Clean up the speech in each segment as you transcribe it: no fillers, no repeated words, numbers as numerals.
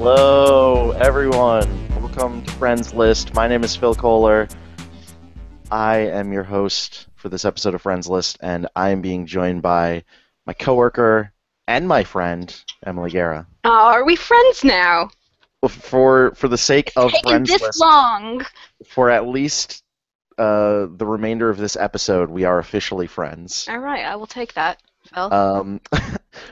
Hello, everyone. Welcome to Friends List. My name is Phil Kollar. I am your host for this episode of Friends List, and I am being joined by my coworker and my friend, Emily Gera. Oh, are we friends now? For the sake of Taking Friends this List, long. for at least the remainder of this episode, we are officially friends. All right, I will take that, Phil.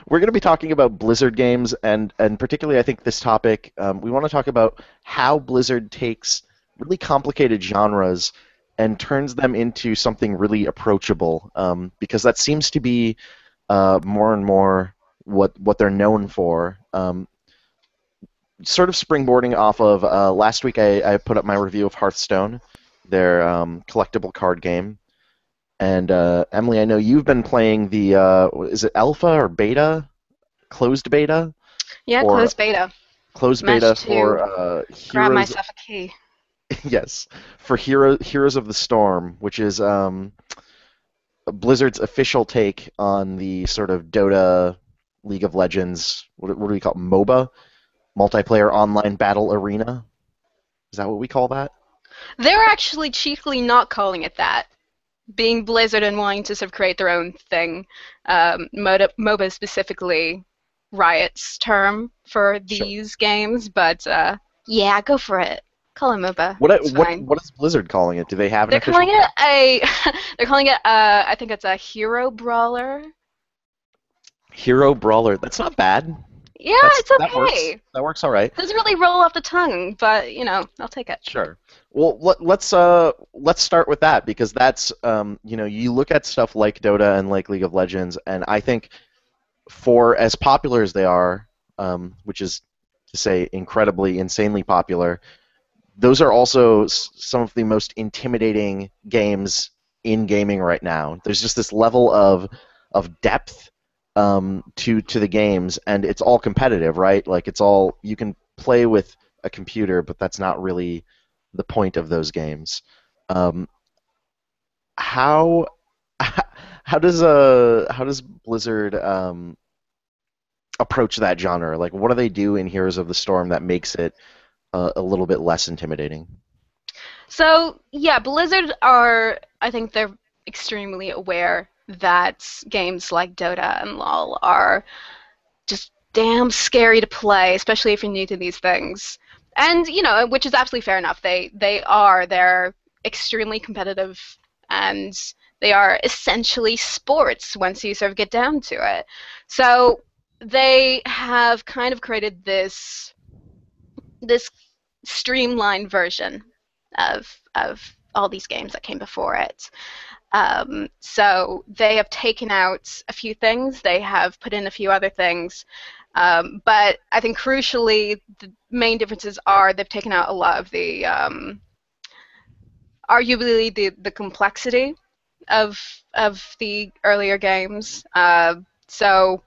We're going to be talking about Blizzard games, and particularly I think this topic, we want to talk about how Blizzard takes really complicated genres and turns them into something really approachable, because that seems to be more and more what they're known for. Sort of springboarding off of last week, I put up my review of Hearthstone, their collectible card game. And Emily, I know you've been playing the is it alpha or beta, closed beta? Yeah, Or closed beta. closed Managed beta to for grab Heroes. myself a key. Yes, for Heroes of the Storm, which is Blizzard's official take on the sort of Dota, League of Legends. What do we call it? MOBA, multiplayer online battle arena. Is that what we call that? They're actually cheekily not calling it that. Being Blizzard and wanting to sort of create their own thing. MOBA specifically Riot's term for Sure. these games, but yeah, go for it. Call it MOBA. What It's fine. what is Blizzard calling it? Do they have an They're official? calling it a. They're calling it. I think it's a hero brawler. Hero Brawler. That's not bad. Yeah, it's That works. okay. That works all right. Doesn't really roll off the tongue, but I'll take it. Sure. Well, let's start with that because that's you look at stuff like Dota and like League of Legends, and I think for as popular as they are, which is to say incredibly, insanely popular, those are also some of the most intimidating games in gaming right now. There's just this level of depth to the games, and it's all competitive, right? Like it's all you can play with a computer, but that's not really the point of those games. How how does Blizzard approach that genre? Like, what do they do in Heroes of the Storm that makes it a little bit less intimidating? So yeah, Blizzard I think they're extremely aware that games like Dota and LoL are just damn scary to play, especially if you're new to these things. And which is absolutely fair enough. They're extremely competitive, and they are essentially sports once you sort of get down to it. So they have kind of created this streamlined version of all these games that came before it. So they have taken out a few things. They have put in a few other things. But I think crucially, the main differences are they've taken out a lot of the, arguably the complexity of the earlier games. So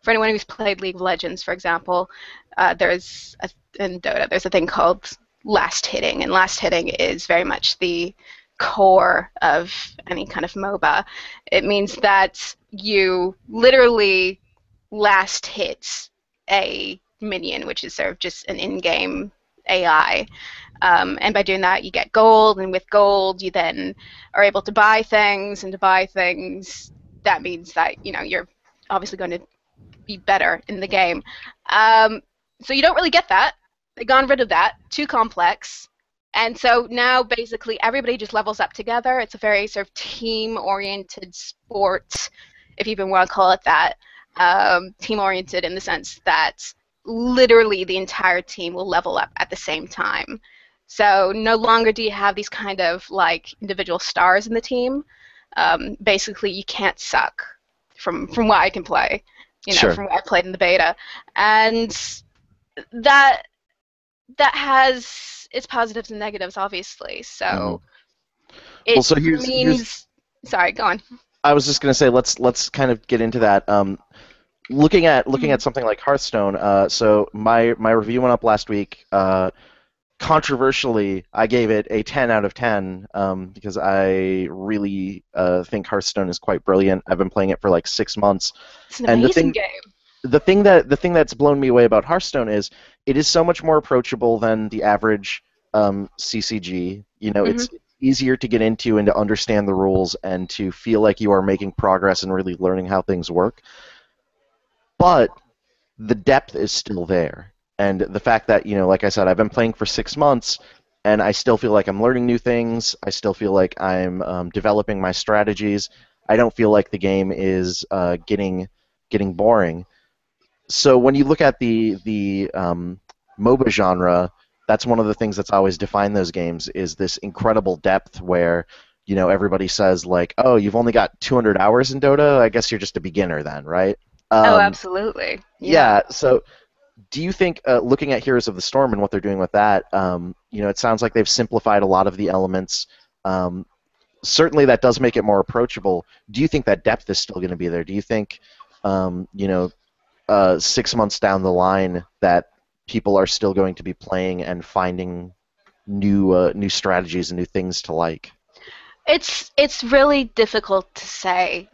for anyone who's played League of Legends, for example, in Dota, there's a thing called last hitting, and last hitting is very much the core of any kind of MOBA. It means that you literally last hit a minion, which is sort of just an in-game AI. And by doing that, you get gold, and with gold, you then are able to buy things, and to buy things, that means that you're obviously going to be better in the game. So you don't really get that. They've gone rid of that. Too complex. And so now basically everybody just levels up together. It's a very sort of team-oriented sport, if you even want to call it that. Team-oriented in the sense that literally the entire team will level up at the same time. So no longer do you have these kind of like individual stars in the team. Basically, you can't suck from what I can play, Sure. from what I played in the beta. And that has its positives and negatives, obviously. So it so means. Sorry, go on. I was just going to say let's kind of get into that. Looking at something like Hearthstone. So my review went up last week. Controversially, I gave it a 10 out of 10 because I really think Hearthstone is quite brilliant. I've been playing it for like 6 months. It's an amazing game. the thing that's blown me away about Hearthstone is it is so much more approachable than the average CCG. You know, Hmm. it's easier to get into and to understand the rules and to feel like you are making progress and really learning how things work. But the depth is still there. And the fact that, like I said, I've been playing for 6 months and I still feel like I'm learning new things. I still feel like I'm developing my strategies. I don't feel like the game is getting boring. So when you look at the MOBA genre, that's one of the things that's always defined those games is this incredible depth where everybody says like, oh, you've only got 200 hours in Dota. I guess you're just a beginner then, right? Oh, Um, absolutely. Yeah. yeah. So do you think, looking at Heroes of the Storm and what they're doing with that, it sounds like they've simplified a lot of the elements. Um, Certainly, that does make it more approachable. Do you think that depth is still going to be there? Do you think, um, you know, 6 months down the line, that people are still going to be playing and finding new strategies and new things to like? It's really difficult to say.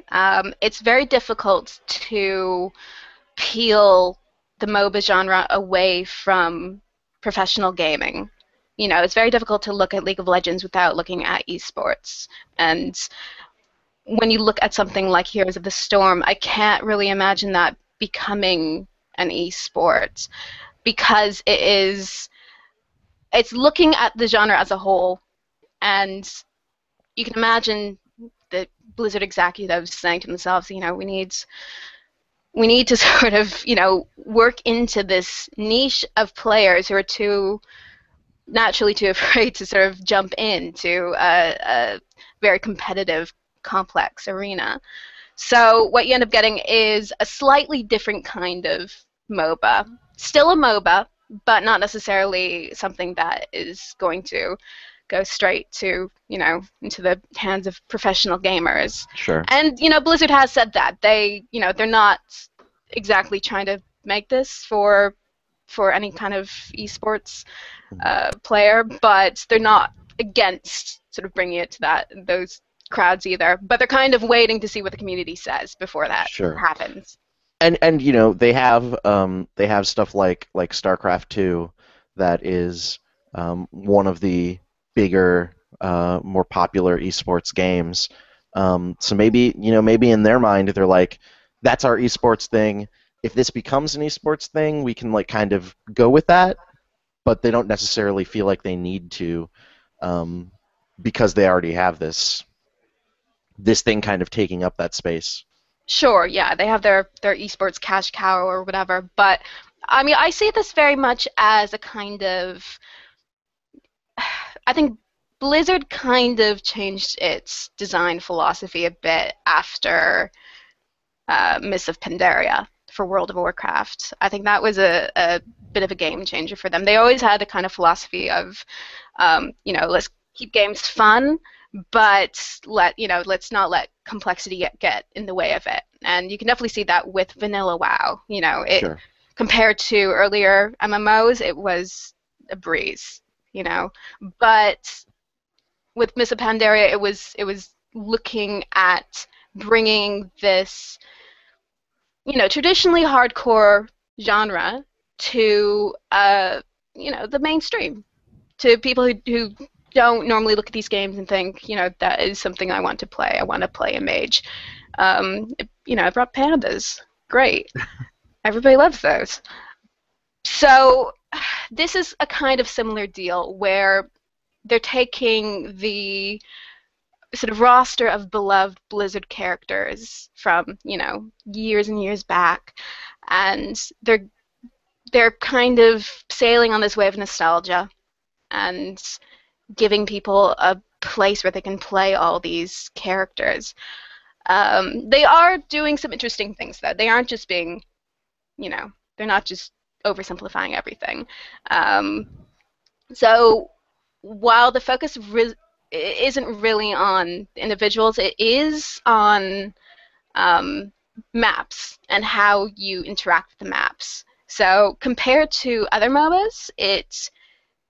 It's very difficult to peel the MOBA genre away from professional gaming. It's very difficult to look at League of Legends without looking at esports. And when you look at something like Heroes of the Storm, I can't really imagine that becoming an esport because it's looking at the genre as a whole, and you can imagine the Blizzard executives saying to themselves, we need to sort of, work into this niche of players who are naturally too afraid to sort of jump into a very competitive, complex arena. So what you end up getting is a slightly different kind of MOBA. Still a MOBA, but not necessarily something that is going to go straight to, into the hands of professional gamers. Sure. And, Blizzard has said that. They're not exactly trying to make this for any kind of esports Mhm. player, but they're not against sort of bringing it to those crowds either. But they're kind of waiting to see what the community says before that Sure. happens. And they have stuff like StarCraft 2 that is one of the bigger, more popular esports games. So maybe in their mind they're like, that's our esports thing. If this becomes an esports thing, we can like kind of go with that, but they don't necessarily feel like they need to, um, because they already have this thing kind of taking up that space. Sure, yeah, they have their esports cash cow or whatever, but I mean, I see this very much as a kind of, I think Blizzard kind of changed its design philosophy a bit after Mists of Pandaria for World of Warcraft. I think that was a bit of a game changer for them. They always had a kind of philosophy of, let's keep games fun, but let's not let complexity get in the way of it. And you can definitely see that with Vanilla WoW. It Sure. compared to earlier MMOs, it was a breeze. You know, but with Mists of Pandaria, it was looking at bringing this traditionally hardcore genre to the mainstream, to people who don't normally look at these games and think that is something I want to play. I want to play a mage. I brought pandas. Great. Everybody loves those. So this is a kind of similar deal where they're taking the sort of roster of beloved Blizzard characters from, years and years back, and they're kind of sailing on this wave of nostalgia and giving people a place where they can play all these characters. They are doing some interesting things though. They aren't just being, they're not just oversimplifying everything. Um, so while the focus isn't really on individuals, it is on um, maps and how you interact with the maps. So compared to other MOBAs, it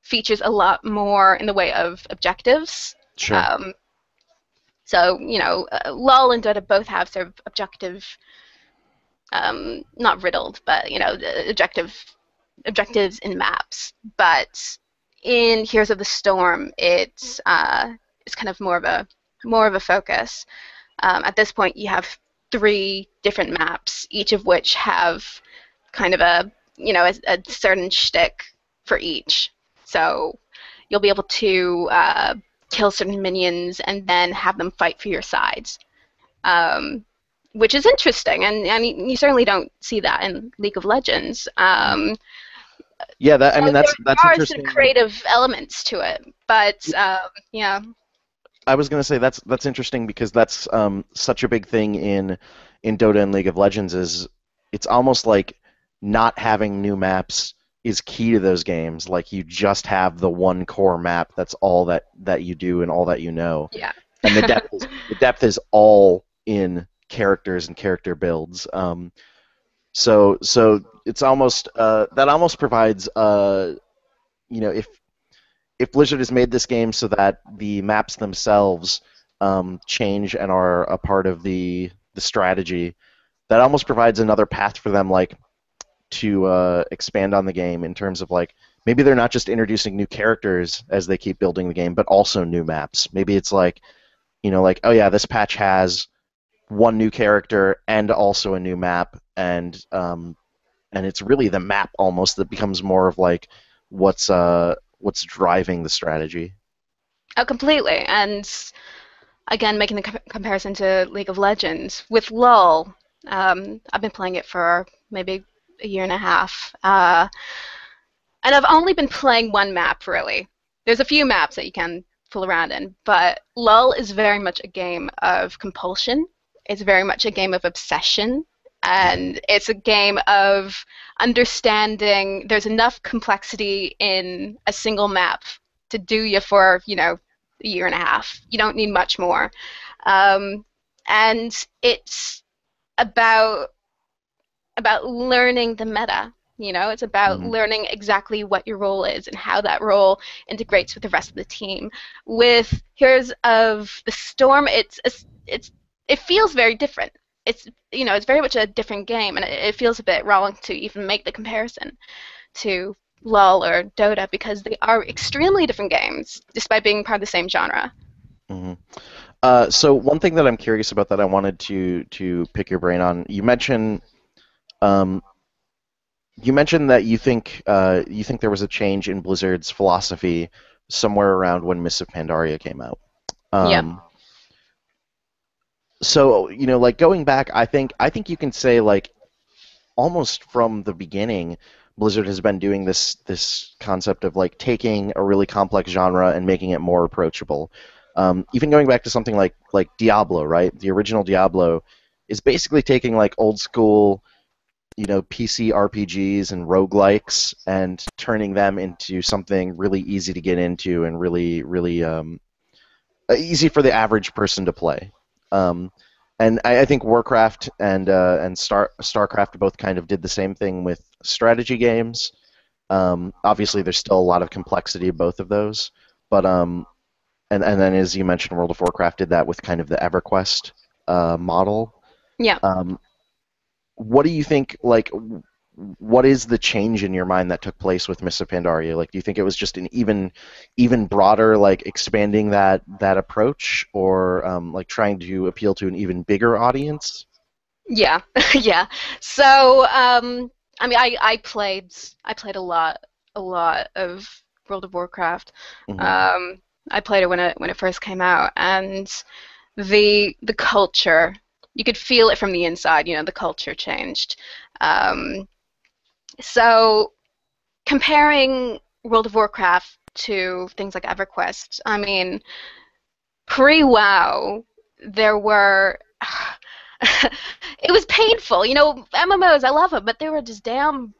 features a lot more in the way of objectives. Sure. Um, so, LoL and Dota both have sort of objective not riddled, but objectives in maps. But in Heroes of the Storm, it's kind of more of a focus. At this point, you have three different maps, each of which have kind of a certain shtick for each. So you'll be able to kill certain minions and then have them fight for your sides, um, which is interesting, and you certainly don't see that in League of Legends. Yeah, that I So mean that's there are some interesting. creative elements to it, but yeah, I was gonna say that's interesting because that's such a big thing in Dota and League of Legends is it's almost like not having new maps is key to those games. Like you just have the one core map. That's all that you do and all that you know. yeah. And the depth is all in characters and character builds. So it's almost that almost provides if Blizzard has made this game so that the maps themselves change and are a part of the strategy, that almost provides another path for them, like to expand on the game in terms of like maybe they're not just introducing new characters as they keep building the game, but also new maps. Maybe it's like like oh yeah, this patch has one new character and also a new map, and it's really the map almost that becomes more of like what's driving the strategy. Oh, completely. And again, making the comparison to League of Legends with LoL, I've been playing it for maybe a year and a half, and I've only been playing one map really. There's a few maps that you can fool around in, but LoL is very much a game of compulsion. It's very much a game of obsession, and it's a game of understanding there's enough complexity in a single map to do you for, a year and a half. You don't need much more. Um, and it's about learning the meta. It's about Hmm. learning exactly what your role is and how that role integrates with the rest of the team. With Heroes of the Storm, it feels very different. It's very much a different game, and it feels a bit wrong to even make the comparison to LoL or Dota because they are extremely different games, despite being part of the same genre. Hmm. So one thing that I'm curious about that I wanted to pick your brain on, um, you mentioned that you think there was a change in Blizzard's philosophy somewhere around when Mists of Pandaria came out. Yeah. Um, so like going back, I think you can say like almost from the beginning, Blizzard has been doing this concept of like taking a really complex genre and making it more approachable. Even going back to something like Diablo, right? The original Diablo is basically taking like old school, PC RPGs and roguelikes and turning them into something really easy to get into and really, really easy for the average person to play. Um, and I think Warcraft and Starcraft both kind of did the same thing with strategy games. Obviously, there's still a lot of complexity of both of those, but and then as you mentioned, World of Warcraft did that with kind of the EverQuest model. Yeah. Um, what do you think? Like, what is the change in your mind that took place with Mists of Pandaria? Like, do you think it was just an even broader, like expanding that approach, or like trying to appeal to an even bigger audience? Yeah, yeah. So, I mean, I played a lot of World of Warcraft. Hmm. Um, I played it when it first came out, and the culture, you could feel it from the inside. The culture changed. Um, so comparing World of Warcraft to things like EverQuest, I mean, pre-WoW, there were it was painful. MMOs, I love them, but they were just damn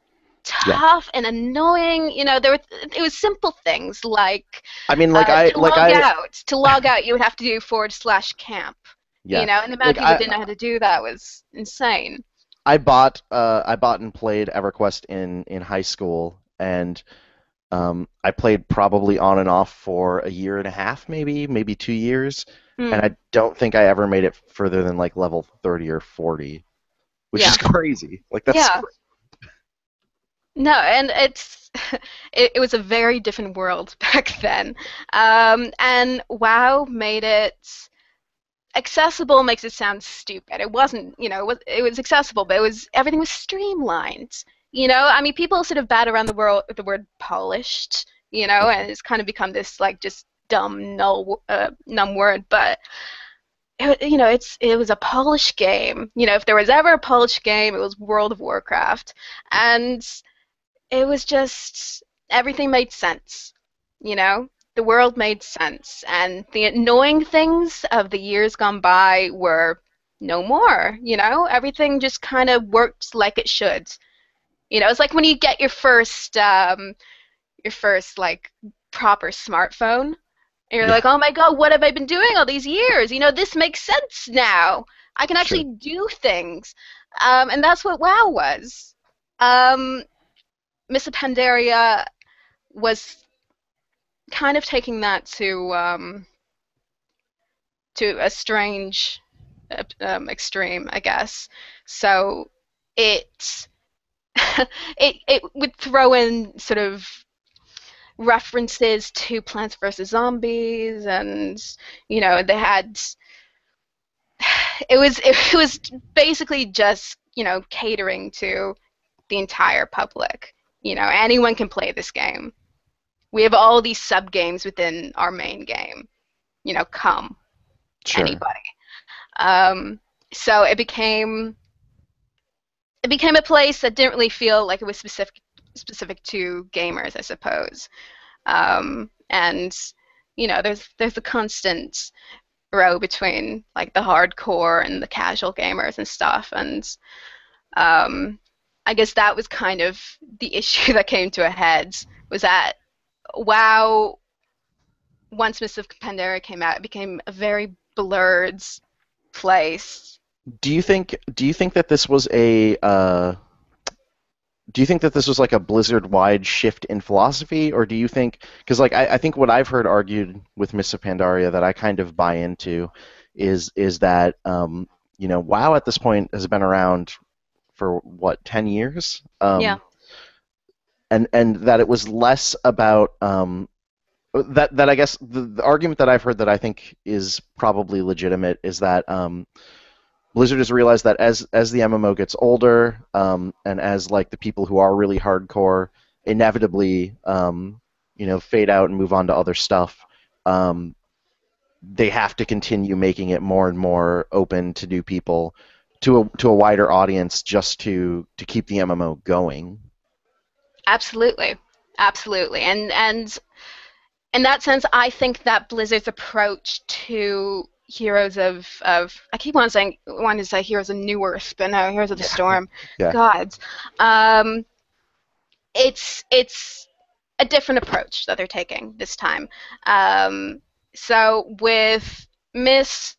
Yeah, tough and annoying. It was simple things like I mean, like I to like log I out. To log out, you would have to do /camp. yeah, And the amount of like people who didn't know how to do that was insane. I bought and played EverQuest in high school, and I played probably on and off for a year and a half, maybe 2 years, and Hmm. I don't think I ever made it further than like level 30 or 40. which is Yeah. crazy. Like that's Yeah. No, and it was a very different world back then. And WoW made it accessible makes it sound stupid. It wasn't, it was accessible, but everything was streamlined. I mean, people sort of bat around the world with the word polished, Mhm. and it's kind of become this like just dumb, null, numb word. But it was a polished game. If there was ever a polished game, it was World of Warcraft, and it was just everything made sense, you know? The world made sense, and the annoying things of the years gone by were no more, Everything just kind of worked like it should. It's like when you get your first like proper smartphone, and you're Yeah, like, oh my God, what have I been doing all these years? This makes sense now. I can sure. actually do things. And that's what WoW was. Um, Miss Pandaria was kind of taking that to a strange extreme, I guess. So it it would throw in sort of references to Plants vs Zombies, and they had it was basically just catering to the entire public. Anyone can play this game. We have all these sub games within our main game. Come Sure. anybody. Um, so it became a place that didn't really feel like it was specific to gamers, I suppose. And there's a constant row between like the hardcore and the casual gamers and stuff, and um, I guess that was kind of the issue that came to a head, was that WoW, once Mists of Pandaria came out, it became a very blurred place. Do you think that this was a do you think that this was like a Blizzard-wide shift in philosophy, or do you think, because like I think what I've heard argued with Mists of Pandaria that I kind of buy into is that WoW at this point has been around for what, 10 years, Yeah, and that it was less about that I guess the argument that I've heard that I think is probably legitimate is that Blizzard has realized that as the MMO gets older, and as like the people who are really hardcore inevitably fade out and move on to other stuff, um, they have to continue making it more and more open to new people, to a wider audience, just to keep the MMO going. absolutely, absolutely, and in that sense, I think that Blizzard's approach to Heroes of I keep wanting to say Heroes of New Earth, but no, Heroes of the Yeah, Storm. yeah, God, um, it's a different approach that they're taking this time. So with Miss,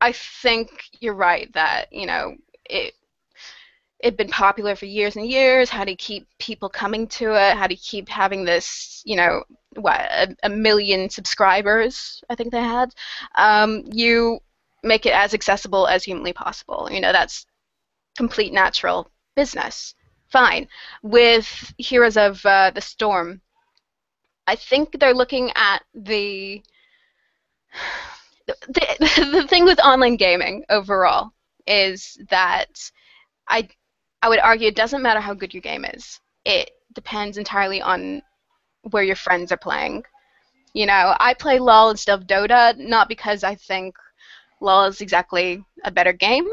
I think you're right that it it'd been popular for years and years. How do you keep people coming to it? How do you keep having this, a million subscribers, I think they had? You make it as accessible as humanly possible. That's complete natural business. Fine. With Heroes of the Storm, I think they're looking at the thing with online gaming overall is that I I would argue it doesn't matter how good your game is. It depends entirely on where your friends are playing. I play LoL instead of Dota, not because I think LoL is exactly a better game,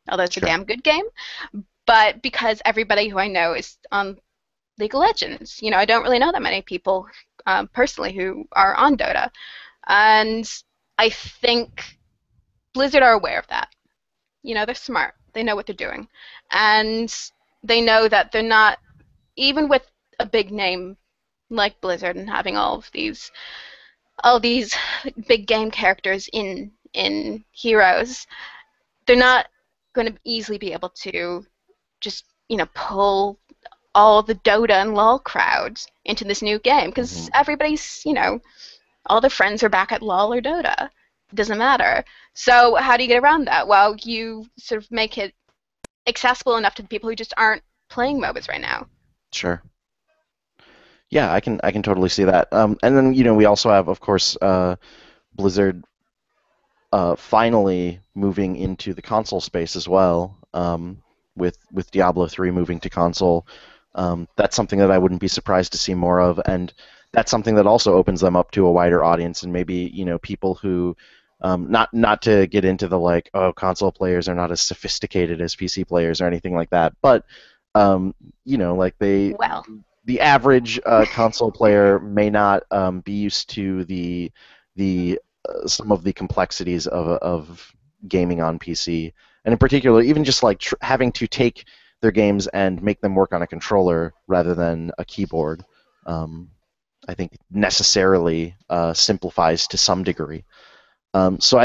although it's a sure. damn good game, but because everybody who I know is on League of Legends. I don't really know that many people personally who are on Dota. And I think Blizzard are aware of that. They're smart. They know what they're doing. And they know that they're not, even with a big name like Blizzard and having all these big game characters in Heroes, they're not going to easily be able to just pull all the Dota and LoL crowds into this new game, because Hmm. everybody's all their friends are back at LoL or Dota. It doesn't matter. So how do you get around that? Well, you sort of make it accessible enough to the people who just aren't playing MOBAs right now. Sure. Yeah, I can totally see that. And then we also have, of course, Blizzard finally moving into the console space as well, with Diablo 3 moving to console. That's something that I wouldn't be surprised to see more of, and that's something that also opens them up to a wider audience and maybe people who, not to get into the like, oh, console players are not as sophisticated as PC players or anything like that, but like Well, the average console player may not be used to the some of the complexities of gaming on PC, and in particular, even just like having to take their games and make them work on a controller rather than a keyboard. Um, I think necessarily simplifies to some degree. So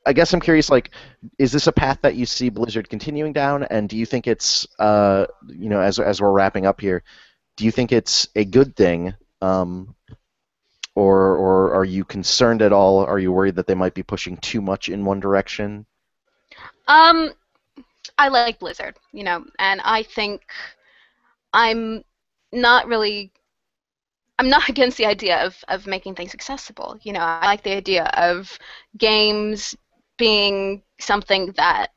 I guess I'm curious, like, is this a path that you see Blizzard continuing down, and do you think it's, as we're wrapping up here, do you think it's a good thing, or are you concerned at all? Are you worried that they might be pushing too much in one direction? um, I like Blizzard, and I think I'm not really I'm not against the idea of making things accessible. I like the idea of games being something that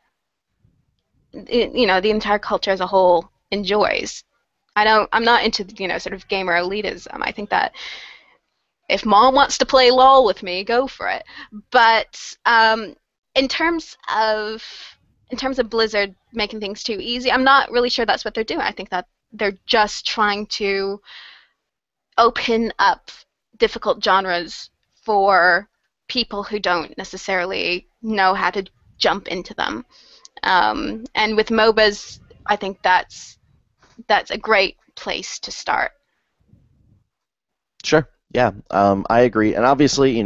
the entire culture as a whole enjoys. I'm not into sort of gamer elitism. I think that if mom wants to play LOL with me, go for it. But in terms of in terms of Blizzard making things too easy, I'm not really sure that's what they're doing. I think that they're just trying to open up difficult genres for people who don't necessarily know how to jump into them. And with MOBAs, I think that's a great place to start. Sure. Yeah, I agree. And obviously,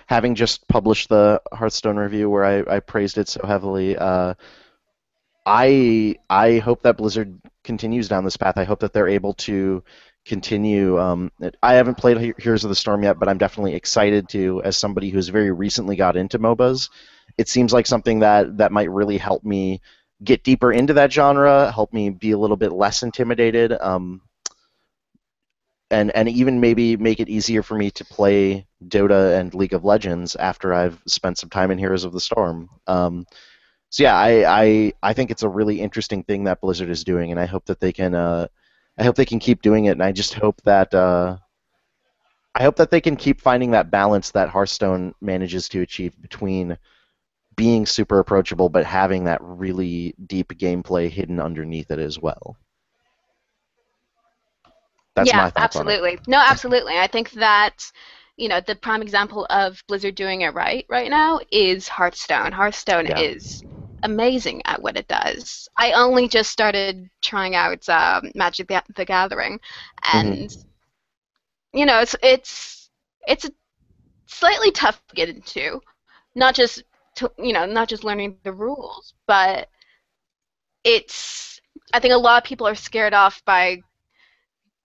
having just published the Hearthstone review where I praised it so heavily, I hope that Blizzard continues down this path. I hope that they're able to continue. I haven't played Heroes of the Storm yet, but I'm definitely excited to, as somebody who's very recently got into MOBAs. It seems like something that might really help me get deeper into that genre, help me be a little bit less intimidated, and even maybe make it easier for me to play Dota and League of Legends after I've spent some time in Heroes of the Storm. So yeah, I think it's a really interesting thing that Blizzard is doing, and I hope they can keep doing it, and I just hope that they can keep finding that balance that Hearthstone manages to achieve between being super approachable but having that really deep gameplay hidden underneath it as well. That's Yeah, my thoughts on it. absolutely. No, absolutely. I think that, the prime example of Blizzard doing it right now is Hearthstone. Hearthstone Yeah. is amazing at what it does. I only just started trying out Magic the Gathering, and Hmm. it's slightly tough to get into. Not just learning the rules, but it's. I think a lot of people are scared off by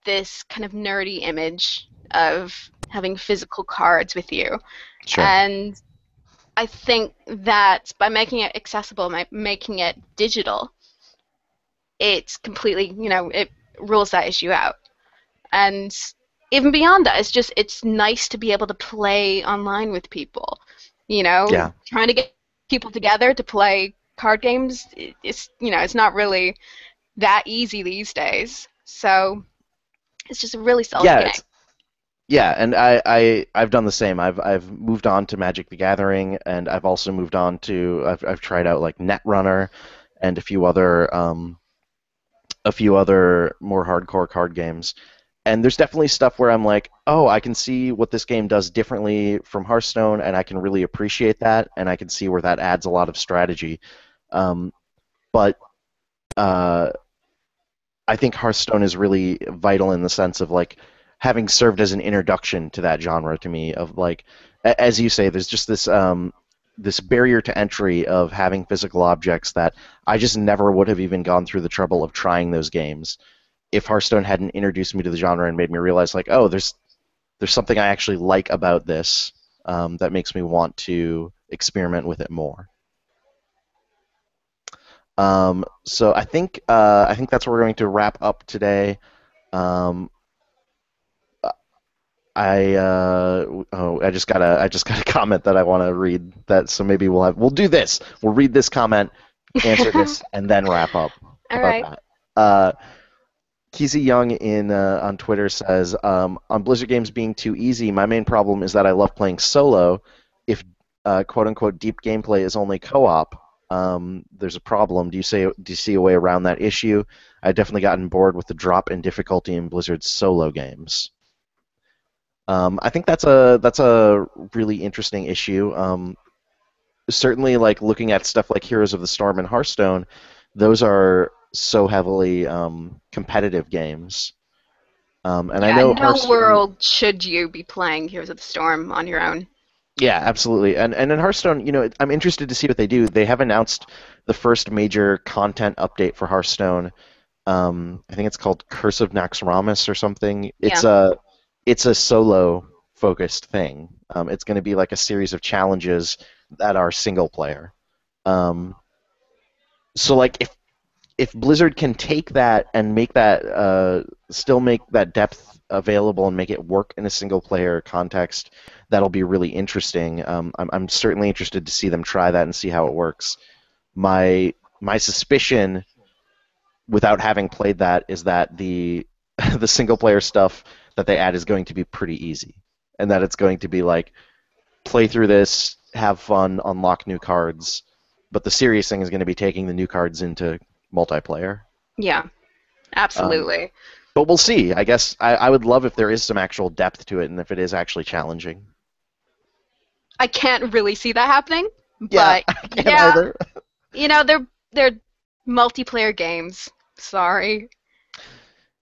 this kind of nerdy image of having physical cards with you. Sure. And I think that by making it accessible, by making it digital, it's completely, it rules that issue out. And even beyond that, it's nice to be able to play online with people. Yeah. Trying to get people together to play card games, it's not really that easy these days. So it's just a really solid Yeah. game. Yeah, and I've done the same. I've moved on to Magic the Gathering, and I've also moved on to I've tried out like Netrunner and a few other more hardcore card games. And there's definitely stuff where I'm like, oh, I can see what this game does differently from Hearthstone, and I can really appreciate that, and I can see where that adds a lot of strategy. But uh, I think Hearthstone is really vital in the sense of like having served as an introduction to that genre to me. Of like, as you say, there's just this barrier to entry of having physical objects that I just never would have even gone through the trouble of trying those games if Hearthstone hadn't introduced me to the genre and made me realize like, oh, there's something I actually like about this, that makes me want to experiment with it more. So I think that's where we're going to wrap up today. Um, I just got a comment that I want to read that, so maybe we'll do this. We'll read this comment, answer this, and then wrap up. How All about right. that? Keezy Young on Twitter says, on Blizzard games being too easy, my main problem is that I love playing solo. If quote unquote deep gameplay is only co-op, there's a problem. Do you see a way around that issue? I've definitely gotten bored with the drop in difficulty in Blizzard's solo games. I think that's a really interesting issue. Certainly, like looking at stuff like Heroes of the Storm and Hearthstone, those are so heavily competitive games. And I Yeah, know in no Hearthstone, world should you be playing Heroes of the Storm on your own. yeah, absolutely. And in Hearthstone, I'm interested to see what they do. They have announced the first major content update for Hearthstone. I think it's called Curse of Naxxramas or something. Yeah. It's a solo focused thing. It's going to be like a series of challenges that are single player. Um, so like if Blizzard can take that and make that still make that depth available and make it work in a single player context, that'll be really interesting. I'm certainly interested to see them try that and see how it works. My suspicion, without having played that, is that the the single player stuff that they add is going to be pretty easy, and that it's going to be like play through this, have fun, unlock new cards. But the serious thing is going to be taking the new cards into multiplayer. Yeah, Um, absolutely. but we'll see. I guess I would love if there is some actual depth to it and if it is actually challenging. I can't really see that happening, Yeah, but I can't yeah, either. they're multiplayer games. Sorry.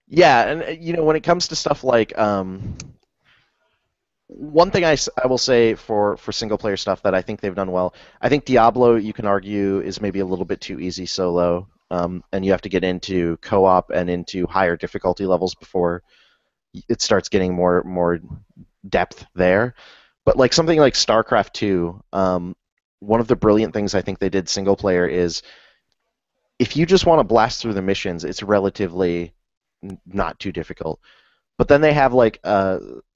Yeah, and when it comes to stuff like one thing I will say for single player stuff that I think they've done well, I think Diablo, you can argue, is maybe a little bit too easy solo, and you have to get into co-op and into higher difficulty levels before it starts getting more depth there. But like something like Starcraft 2, one of the brilliant things I think they did single player is if you just want to blast through the missions, it's relatively not too difficult. But then they have like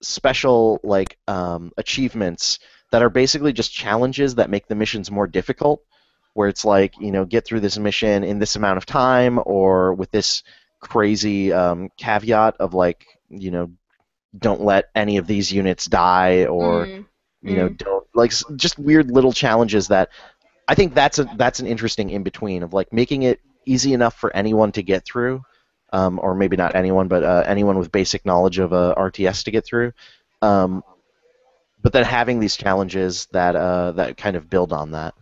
special like achievements that are basically just challenges that make the missions more difficult. Where it's like get through this mission in this amount of time, or with this crazy caveat of like don't let any of these units die, or Mm, mm. don't like just weird little challenges that I think that's an interesting in between of like making it easy enough for anyone to get through, or maybe not anyone, but anyone with basic knowledge of RTS to get through. Um, but then having these challenges that kind of build on that.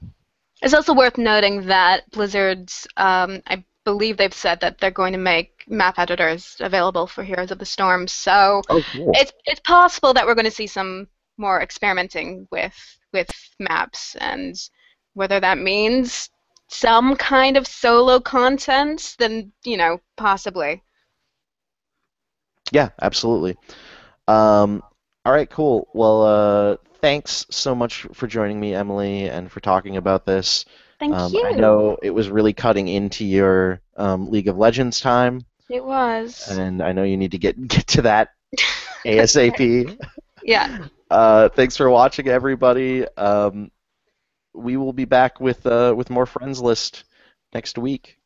It's also worth noting that Blizzard's, I believe they've said that they're going to make map editors available for Heroes of the Storm. So Oh, cool. it's possible that we're going to see some more experimenting with maps, and whether that means some kind of solo content, then possibly. Yeah, absolutely. Um, all right, cool. Well, thanks so much for joining me, Emily, and for talking about this. Thank I you. know it was really cutting into your League of Legends time, It was. and I know you need to get to that Okay. ASAP. Yeah. Thanks for watching, everybody. We will be back with more Friends List next week.